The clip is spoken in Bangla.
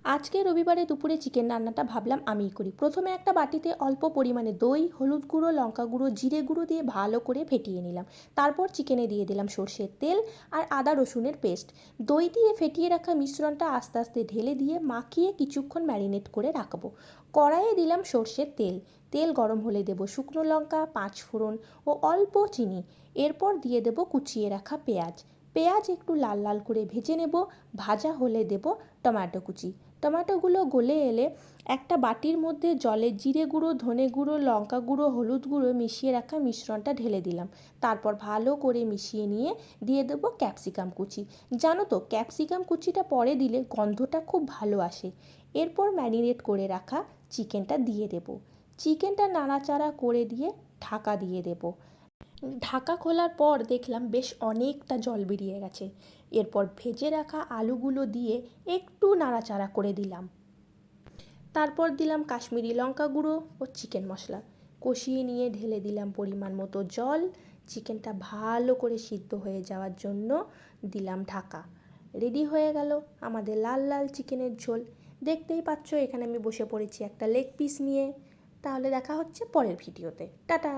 আজকে রবিবারে দুপুরে চিকেন রান্নাটা ভাবলাম আমিই করি। প্রথমে একটা বাটিতে অল্প পরিমাণে দই, হলুদ গুঁড়ো, লঙ্কা গুঁড়ো, জিরে গুঁড়ো দিয়ে ভালো করে ফেটিয়ে নিলাম। তারপর চিকেনে দিয়ে দিলাম সর্ষের তেল আর আদা রসুনের পেস্ট। দই দিয়ে ফেটিয়ে রাখা মিশ্রণটা আস্তে আস্তে ঢেলে দিয়ে মাখিয়ে কিছুক্ষণ ম্যারিনেট করে রাখবো। কড়াইয়ে দিলাম সর্ষের তেল। তেল গরম হলে দেবো শুকনো লঙ্কা, পাঁচফোড়ন ও অল্প চিনি। এরপর দিয়ে দেবো কুচিয়ে রাখা পেঁয়াজ। পেঁয়াজ একটু লাল লাল করে ভেজে নেব। ভাজা হলে দেব টমেটো কুচি। টমেটোগুলো গলে এলে একটা বাটির মধ্যে জলে জিরে গুঁড়ো, ধনে গুঁড়ো, লঙ্কা গুঁড়ো, হলুদ গুঁড়ো মিশিয়ে রাখা মিশ্রণটা ঢেলে দিলাম। তারপর ভালো করে মিশিয়ে নিয়ে দিয়ে দেবো ক্যাপসিকাম কুচি। জানো তো, ক্যাপসিকাম কুচিটা পরে দিলে গন্ধটা খুব ভালো আসে। এরপর ম্যারিনেট করে রাখা চিকেনটা দিয়ে দেবো। চিকেনটা নাড়াচাড়া করে দিয়ে ঢাকা দিয়ে দেবো। ঢাকা খোলার পর দেখলাম বেশ অনেকটা জল বেরিয়ে গেছে। এরপর ভেজে রাখা আলুগুলো দিয়ে একটু নাড়াচাড়া করে দিলাম। তারপর দিলাম কাশ্মীরি লঙ্কা গুঁড়ো ও চিকেন মশলা। কষিয়ে নিয়ে ঢেলে দিলাম পরিমাণ মতো জল। চিকেনটা ভালো করে সিদ্ধ হয়ে যাওয়ার জন্য দিলাম ঢাকা। রেডি হয়ে গেল আমাদের লাল লাল চিকেনের ঝোল। দেখতেই পাচ্ছ এখানে আমি বসে পড়েছি একটা লেগ পিস নিয়ে। তাহলে দেখা হচ্ছে পরের ভিডিওতে। টাটা।